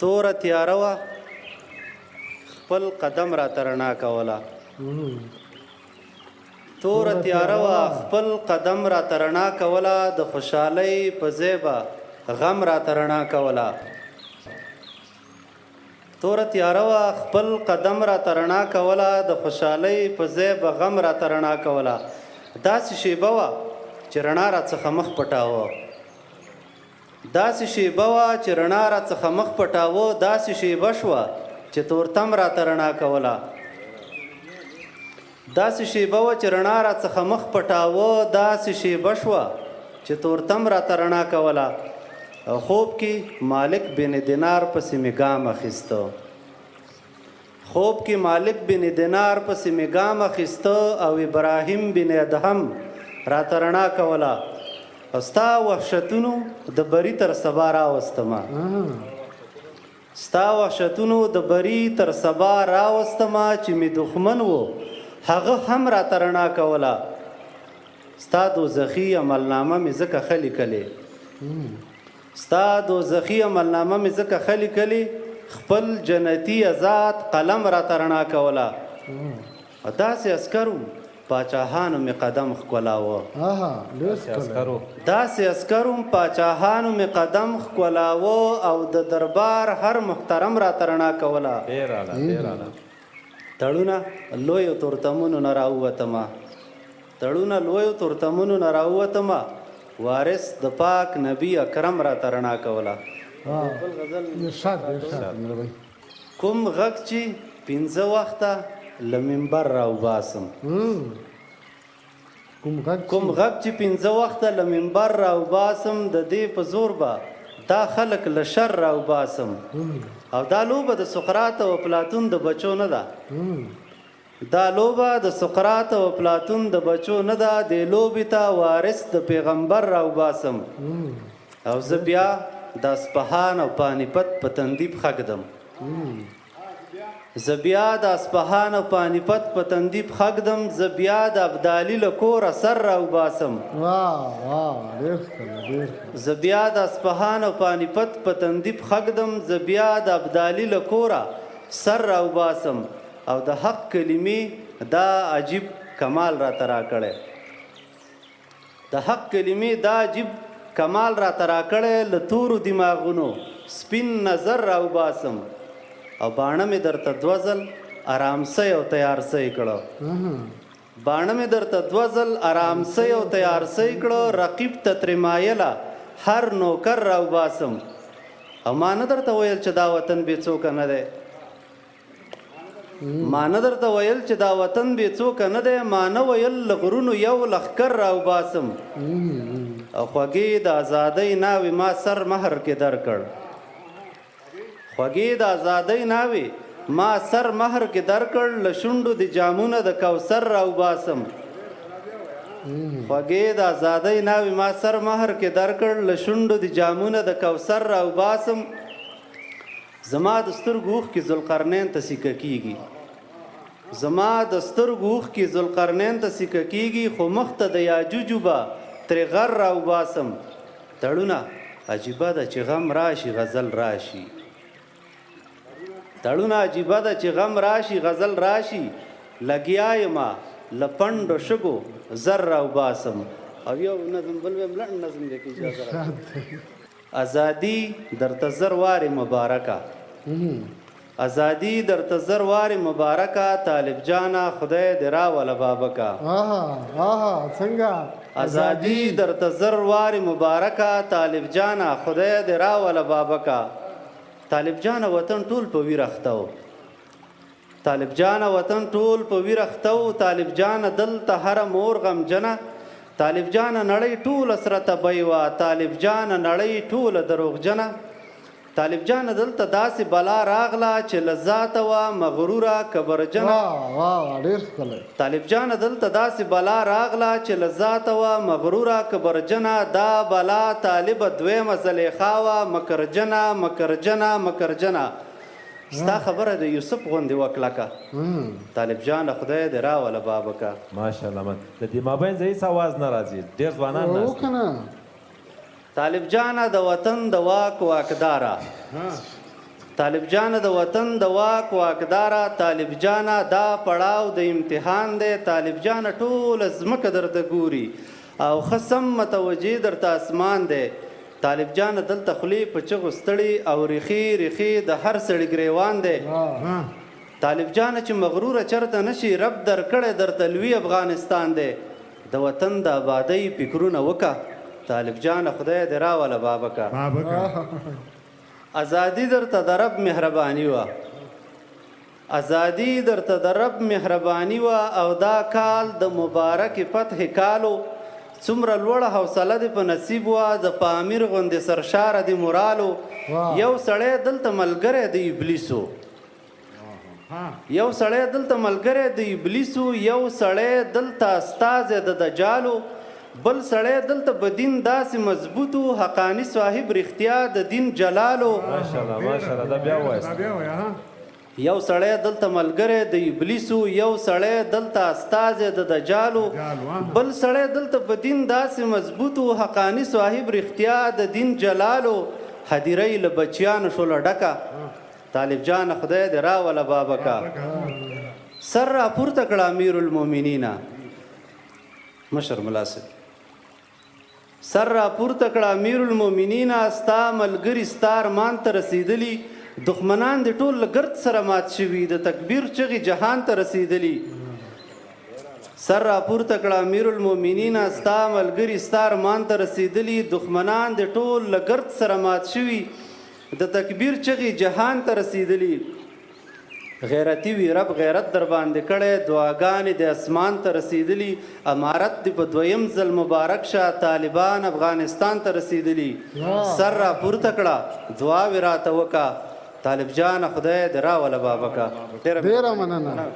توره تیاره وه خپل قدم راته رڼا کوله توره تیاره وه خپل قدم راته رڼا کوله د خوشحالۍ په ځای به غم راته رڼا کوله توره تیاره وه خپل قدم راته رڼا کوله د خوشحالۍ په ځای به غم راته رڼا کوله داسې شیبه وه چې رڼا راڅخه مخ پټاوه داسې شیبه وه چې رڼا راڅخه مخ پټاوه داسې شیبه شوه چې تورتم راته رڼا کوله داسې شیبه وه چې رڼا راڅخه مخ پټاوه داسې شیبه شوه چې تورتم راته رڼا کوله خوب کې مالک بن دینار پسې مې ګام اخیسته خوب کې مالک بن دینار پسې مې ګام اخیسته او ابراهیم بن ادهم راته رڼا کوله او ستا وحشتونو د بري تر سبا راوستمه ستا وحشتونو د بري تر سبا راوستمه چې مې دښمن و هغه هم راته رڼا کوله ستا دوزخي عملنامه مې ځکه ښه لیکلې ستا دوزخي عملنامه مې ځکه ښه لیکلې خپل جنتي آزاد قلم راته رڼا کوله داسې عسکرو پاچاهانو مې قدم ښکلاوه داسې عسکرو پاچاهانو مې قدم ښکلاوه او د دربار هر محترم راته رڼا کوله تړونه لویو تورتمونو نه راووتمه تړونه لویو تورتمونو نه راووتمه وارث د پاک نبی اکرم راته رڼا کوله کوم غږ چې پنځه وخته له منبر راوباسم کوم غږ چې پنځه وخته له منبر راوباسم د دې په زور به دا خلک له شر راوباسم او دا لوبه د سقراط او افلاطون د بچو نه ده دا لوبه د سقراط او افلاطون د بچو نه ده دې لوبې ته وارث د پیغمبر راوباسم او زه بیا د اصفهان او پانیپت په تندي پښه ږدم زه بیا د اصفهان او پانیپت په تندي پښه ږدم زه بیا د ابدالي له کوره سر راوباسم زه بیا د اصفهان او پانیپت په تندي پښه ږدم زه بیا د ابدالي له کوره سر راوباسم او د حق کلمې دا عجیب کمال راته راکړی د حق کلمې دا عجیب کمال راته راکړی له تورو دماغونو سپین نظر راوباسم او باڼه مې درته دوه ځل ارامسۍ او تیارسۍ کړه باڼه مې درته دوه ځل ارامسۍ او تیارسۍ کړه رقیب ته ترې مایله هر نوکر راوباسم او ما نه درته ویل چې دا وطن بې څوکه نه دی ما نه درته ویل چې دا وطن بې څوکه نه دی ما نه ویل له غرونو یو لښکر راوباسم او خوږې د ازادۍ ناوې ما سر مهر کې درکړ خوږې د ازادۍ ناوې ما سر مهر کې درکړ له شونډو د جامونه د کوثر راوباسم خوږې د ازادۍ ناوې ما سر مهر کې درکړ له شونډو د جامونه د کوثر راوباسم زما د سترګو اوښکې ذوالقرنین ته سیکه کېږي زما د سترګو اوښکې ذوالقرنین ته سیکه کېږي خو مخ ته د یاجوجو به ترې غر راوباسم تړونه عجیبه ده چې غم راشي غزل راشي تړونه عجیبه ده چې غم راشي غزل راشي لګیا یمه له پنډو شګو زر راوباسم او یو نظم بل ویم لنډ نظم دی که اجازه راکړئ ازادي درته زر وارې مبارکه ازادي درته زر وارې مبارکه طالب جانه خدای دې راوله بابکه څنګه ازادي درته زر وارې مبارکه طالب جانه خدای دې راوله بابکه طالب جانه وطن ټول په ویر اخته و طالب جانه وطن ټول په ویر اخته و طالب جانه دلته هره مور غمجنه طالب جانه نړۍ ټوله سره تبۍ وه طالب جانه نړۍ ټوله دروغجنه طالب جانه دلته داسې بلا راغله چې له ذاته وه مغروره کبرجنه طالب جانه دلته داسې بلا راغله چې له ذاته وه مغروره کبرجنه دا بلا طالبه دویمه زلیخا وه مکرجنه مکرجنه مکرجنه ستا خبره د یوسف غوندې وکړه طالب جانه خدای دې راوله بابکه ماشاءالله د دې مابین زه هېڅ اواز نه راځي ډېر ځوانان ناست طالب جانه د وطن د واک واکداره طالب جانه د وطن د واک واکداره طالب جانه دا پړاو د امتحان دی طالب جانه ټوله ځمکه درته ګوري او خصم متوجه درته اسمان دی طالب جانه دلته خولې په چغو ستړي او ریخي ریخي د هر سړي ګریوان دی طالب جانه چې مغروره چرته نشي رب درکړی درته لوی افغانستان دی د وطن د آبادۍ فکرونه وکړه طالب جانه خدای دې راوله بابکه ازادي درته د رب مهرباني وه ازادي درته د رب مهرباني وه او دا کال د مبارک فتح کالو څومره لوړه حوصله دې په نصیب وه د پامیر غوندې سرشاره دې مرالو یو سړی دلته ملګری د ابلیسو یو سړی دلته ملګری د ابلیسو یو سړی دلته استازی د دجالو بل سړی دلته په دین داسې مضبوطو حقانی صاحب رښتیا د دین جلالو ماشاءالله ماشاءالله دا بیا وایست یو سړی دلته ملګری د ابلیسو یو سړی دلته استازی د دجالو بل سړی دلته په دین داسې مضبوطو حقانی صاحب رښتیا د دین جلالو هدیرۍ له بچیانو شوله ډکه طالب جان خدای دې راوله بابکه سر راپورته کړه امیر المؤمنین مشر ملاسب سر راپورته کړه امیر المؤمنین ستا ملګري ستا ارمان ته رسېدلي دښمنان د ټول له ګرد سره مات شوي د تکبیر چغې جهان ته رسېدلي سر راپورته کړه امیر المؤمنین ستا ملګري ستا ارمان ته رسېدلي دښمنان د ټول له ګرد سره مات شوي د تکبیر چغې جهان ته رسېدلي غیرتی وی رب غیرت در باندې کړی دعاګانې د اسمان ته رسېدلي امارت دې په دویم ځل مبارک شه طالبان افغانستان ته رسېدلي سر راپورته کړه دعاوې راته وکړه طالب جانه خدای دې راوله بابکه ډېره مننه